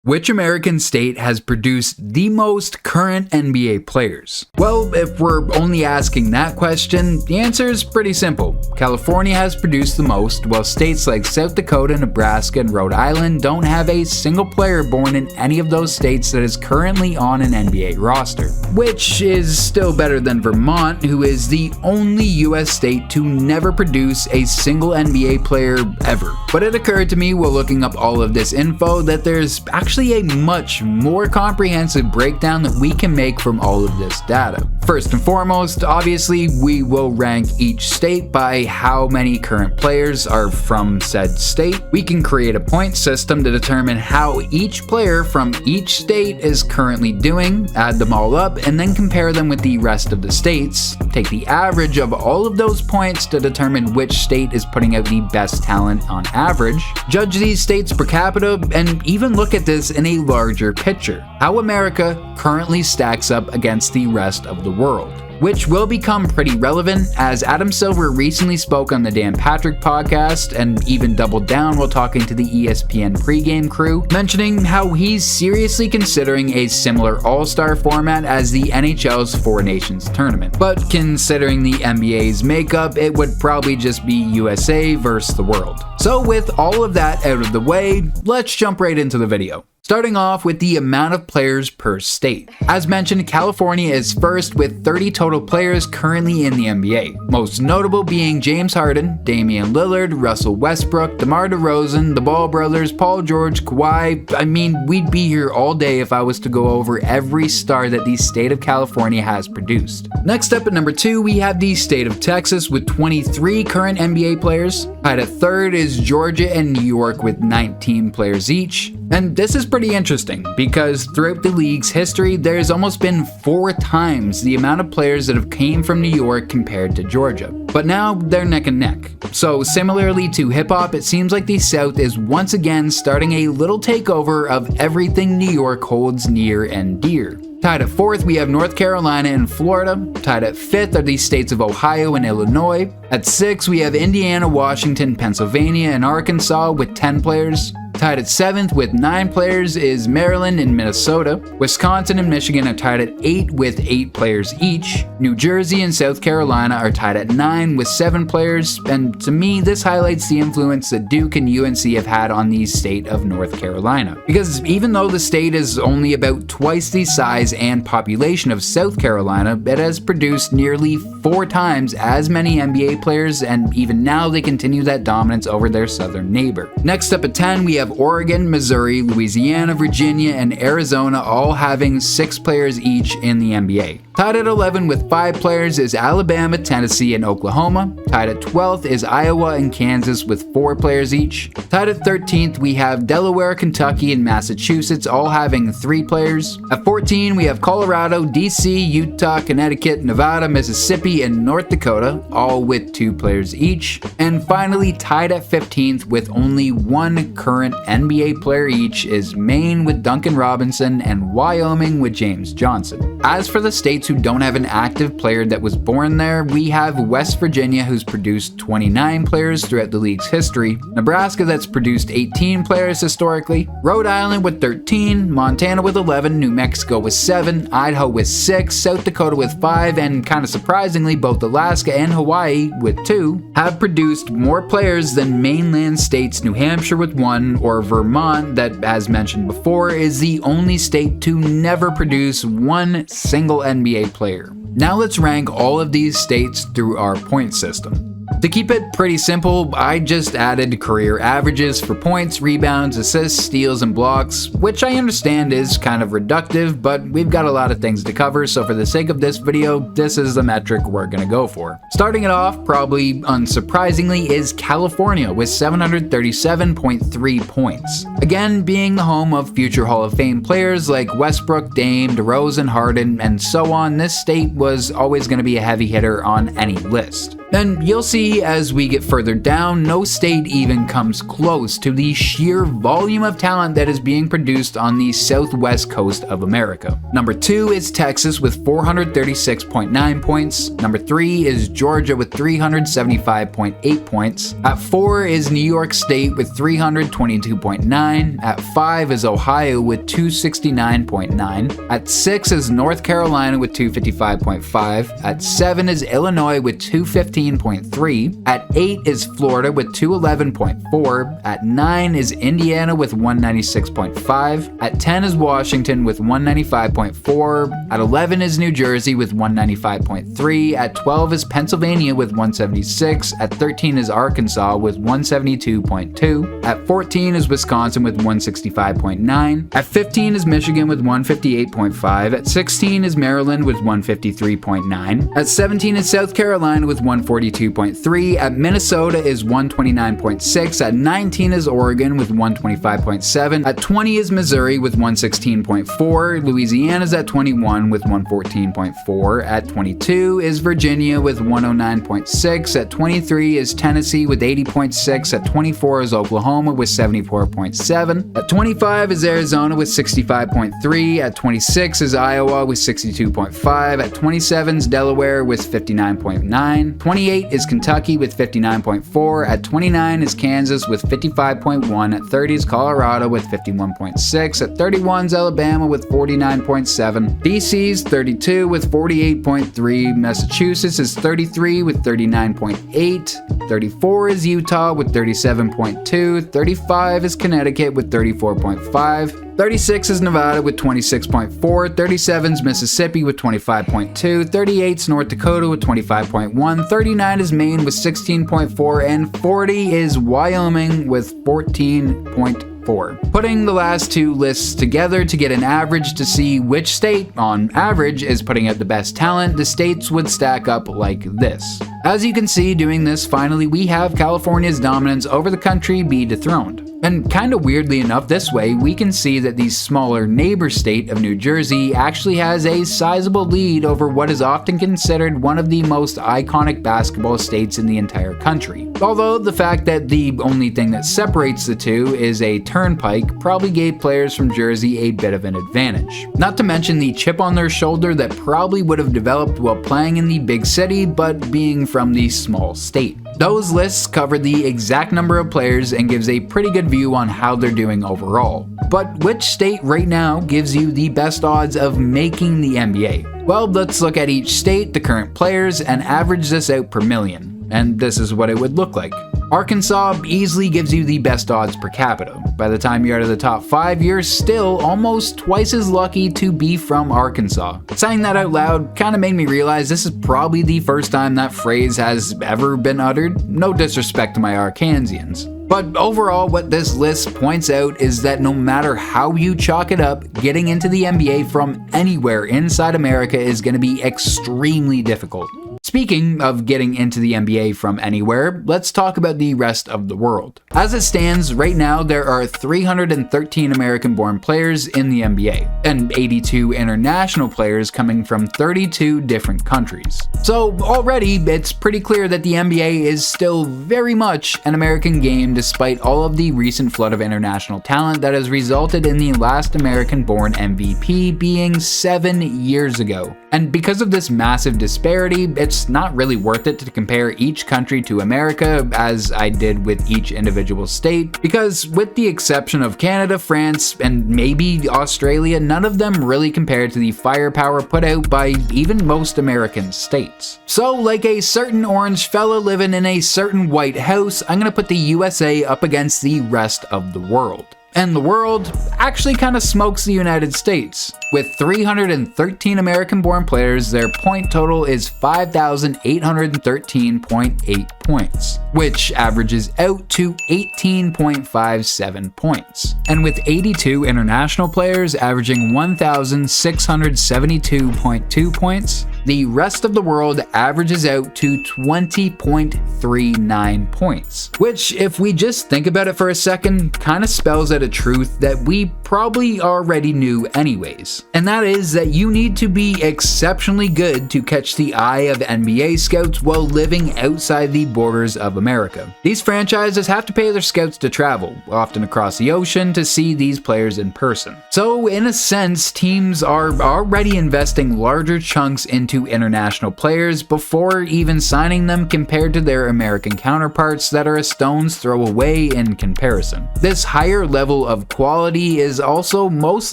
Which American state has produced the most current NBA players? Well, if we're only asking that question, the answer is pretty simple. California has produced the most, while states like South Dakota, Nebraska, and Rhode Island don't have a single player born in any of those states that is currently on an NBA roster. Which is still better than Vermont, who is the only US state to never produce a single NBA player ever. But it occurred to me while looking up all of this info that there's actually a much more comprehensive breakdown that we can make from all of this data. First and foremost, obviously, we will rank each state by how many current players are from said state. We can create a point system to determine how each player from each state is currently doing, add them all up, and then compare them with the rest of the states. Take the average of all of those points to determine which state is putting out the best talent on average. Judge these states per capita, and even look at this in a larger picture. How America currently stacks up against the rest of the world. Which will become pretty relevant as Adam Silver recently spoke on the Dan Patrick podcast and even doubled down while talking to the ESPN pregame crew, mentioning how he's seriously considering a similar all-star format as the NHL's Four Nations tournament. But considering the NBA's makeup, it would probably just be USA versus the world. So with all of that out of the way, let's jump right into the video. Starting off with the amount of players per state. As mentioned, California is first with 30 total players currently in the NBA, most notable being James Harden, Damian Lillard, Russell Westbrook, DeMar DeRozan, the Ball brothers, Paul George, Kawhi. I mean, we'd be here all day if I was to go over every star that the state of California has produced. Next up at number 2, we have the state of Texas with 23 current NBA players. Tied at third is Georgia and New York with 19 players each. And this is pretty interesting because throughout the league's history, there's almost been 4 times the amount of players that have came from New York compared to Georgia. But now they're neck and neck. So similarly to hip-hop, it seems like the South is once again starting a little takeover of everything New York holds near and dear. Tied at 4th, we have North Carolina and Florida. Tied at 5th are the states of Ohio and Illinois. At 6th, we have Indiana, Washington, Pennsylvania, and Arkansas with 10 players. Tied at 7th with 9 players is Maryland and Minnesota. Wisconsin and Michigan are tied at 8 with 8 players each. New Jersey and South Carolina are tied at 9 with 7 players, and to me this highlights the influence that Duke and UNC have had on the state of North Carolina. Because even though the state is only about twice the size and population of South Carolina, it has produced nearly 4 times as many NBA players, and even now they continue that dominance over their southern neighbor. Next up at 10, we have Oregon, Missouri, Louisiana, Virginia, and Arizona all having 6 players each in the NBA. Tied at 11 with 5 players is Alabama, Tennessee, and Oklahoma. Tied at 12th is Iowa and Kansas with 4 players each. Tied at 13th, we have Delaware, Kentucky, and Massachusetts all having 3 players. At 14, we have Colorado, DC, Utah, Connecticut, Nevada, Mississippi, and North Dakota, all with 2 players each. And finally, tied at 15th with only 1 current NBA player each is Maine with Duncan Robinson and Wyoming with James Johnson. As for the states who don't have an active player that was born there, we have West Virginia, who's produced 29 players throughout the league's history, Nebraska that's produced 18 players historically, Rhode Island with 13, Montana with 11, New Mexico with 7, Idaho with 6, South Dakota with 5, and kind of surprisingly both Alaska and Hawaii with 2 have produced more players than mainland states New Hampshire with 1 or Vermont that, as mentioned before, is the only state to never produce 1 single NBA player. Now let's rank all of these states through our point system. To keep it pretty simple, I just added career averages for points, rebounds, assists, steals, and blocks, which I understand is kind of reductive, but we've got a lot of things to cover, so for the sake of this video, this is the metric we're gonna go for. Starting it off, probably unsurprisingly, is California with 737.3 points. Again, being the home of future Hall of Fame players like Westbrook, Dame, DeRozan, Harden, and so on, this state was always gonna be a heavy hitter on any list. Then you'll see see as we get further down, no state even comes close to the sheer volume of talent that is being produced on the southwest coast of America. Number 2 is Texas with 436.9 points. Number 3 is Georgia with 375.8 points. At 4 is New York State with 322.9. At 5 is Ohio with 269.9. At 6 is North Carolina with 255.5. At 7 is Illinois with 215.3. At 8 is Florida with 211.4. At 9 is Indiana with 196.5. At 10 is Washington with 195.4. At 11 is New Jersey with 195.3. At 12 is Pennsylvania with 176. At 13 is Arkansas with 172.2. At 14 is Wisconsin with 165.9. At 15 is Michigan with 158.5. At 16 is Maryland with 153.9. At 17 is South Carolina with 142.3. At Minnesota is 129.6. At 19 is Oregon with 125.7. At 20 is Missouri with 116.4. Louisiana's at 21 with 114.4. At 22 is Virginia with 109.6. At 23 is Tennessee with 80.6. At 24 is Oklahoma with 74.7. At 25 is Arizona with 65.3. At 26 is Iowa with 62.5. At 27 is Delaware with 59.9. 28 is Kentucky with 59.4. At 29 is Kansas with 55.1. At 30 is Colorado with 51.6. At 31 is Alabama with 49.7. BC's 32 with 48.3. Massachusetts is 33 with 39.8. 34 is Utah with 37.2. 35 is Connecticut with 34.5. 36 is Nevada with 26.4, 37 is Mississippi with 25.2, 38 is North Dakota with 25.1, 39 is Maine with 16.4, and 40 is Wyoming with 14.4. Putting the last two lists together to get an average to see which state, on average, is putting out the best talent, the states would stack up like this. As you can see, doing this, finally we have California's dominance over the country be dethroned. And kinda weirdly enough, this way, we can see that the smaller neighbor state of New Jersey actually has a sizable lead over what is often considered one of the most iconic basketball states in the entire country. Although the fact that the only thing that separates the two is a turnpike probably gave players from Jersey a bit of an advantage. Not to mention the chip on their shoulder that probably would have developed while playing in the big city, but being from the small state. Those lists cover the exact number of players and gives a pretty good view on how they're doing overall. But which state right now gives you the best odds of making the NBA? Well, let's look at each state, the current players, and average this out per million. And this is what it would look like. Arkansas easily gives you the best odds per capita. By the time you're out of the top 5, you're still almost twice as lucky to be from Arkansas. Saying that out loud kind of made me realize this is probably the first time that phrase has ever been uttered. No disrespect to my Arkansans. But overall, what this list points out is that no matter how you chalk it up, getting into the NBA from anywhere inside America is going to be extremely difficult. Speaking of getting into the NBA from anywhere, let's talk about the rest of the world. As it stands, right now there are 313 American-born players in the NBA, and 82 international players coming from 32 different countries. So already, it's pretty clear that the NBA is still very much an American game despite all of the recent flood of international talent that has resulted in the last American-born MVP being 7 years ago. And because of this massive disparity, it's not really worth it to compare each country to America as I did with each individual state, because with the exception of Canada, France, and maybe Australia, none of them really compare to the firepower put out by even most American states. So like a certain orange fella living in a certain white house, I'm gonna put the USA up against the rest of the world. And the world actually kind of smokes the United States. With 313 American-born players, their point total is 5,813.8 points, which averages out to 18.57 points. And with 82 international players averaging 1,672.2 points, the rest of the world averages out to 20.39 points, which, if we just think about it for a second, kind of spells out a truth that we probably already knew anyways. And that is that you need to be exceptionally good to catch the eye of NBA scouts while living outside the borders of America. These franchises have to pay their scouts to travel, often across the ocean, to see these players in person. So in a sense, teams are already investing larger chunks into international players before even signing them compared to their American counterparts that are a stone's throw away in comparison. This higher level of quality is also most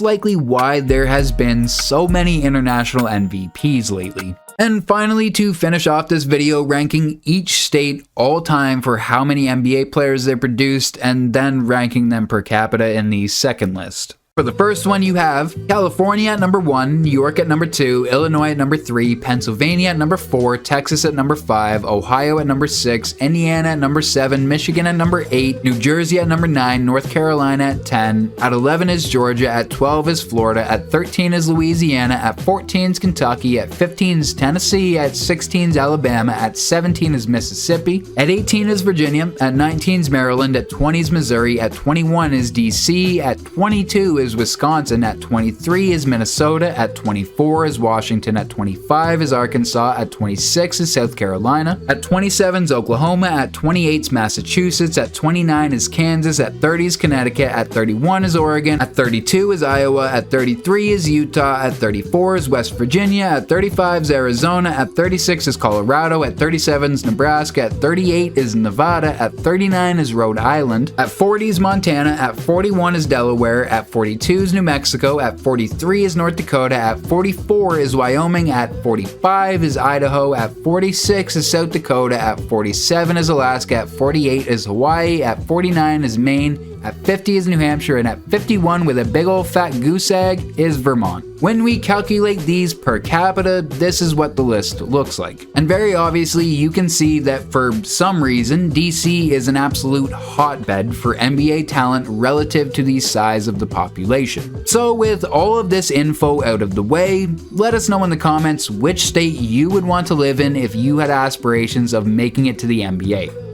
likely why there has been so many international MVPs lately. And finally, to finish off this video, ranking each state all time for how many NBA players they produced, and then ranking them per capita in the second list. For the first one, you have California at number 1, New York at number 2, Illinois at number 3, Pennsylvania at number 4, Texas at number 5, Ohio at number 6, Indiana at number 7, Michigan at number 8, New Jersey at number 9, North Carolina at 10, at 11 is Georgia, at 12 is Florida, at 13 is Louisiana, at 14 is Kentucky, at 15 is Tennessee, at 16 is Alabama, at 17 is Mississippi, at 18 is Virginia, at 19 is Maryland, at 20 is Missouri, at 21 is DC, at 22 is Wisconsin, at 23 is Minnesota, at 24 is Washington, at 25 is Arkansas, at 26 is South Carolina, at 27 is Oklahoma, at 28 is Massachusetts, at 29 is Kansas, at 30 is Connecticut, at 31 is Oregon, at 32 is Iowa, at 33 is Utah, at 34 is West Virginia, at 35 is Arizona, at 36 is Colorado, at 37 is Nebraska, at 38 is Nevada, at 39 is Rhode Island, at 40 is Montana, at 41 is Delaware, at 42 is New Mexico, at 43 is North Dakota, at 44 is Wyoming, at 45 is Idaho, at 46 is South Dakota, at 47 is Alaska, at 48 is Hawaii, at 49 is Maine, at 50 is New Hampshire, and at 51 with a big old fat goose egg is Vermont. When we calculate these per capita, this is what the list looks like. And very obviously, you can see that for some reason, DC is an absolute hotbed for NBA talent relative to the size of the population. So with all of this info out of the way, let us know in the comments which state you would want to live in if you had aspirations of making it to the NBA.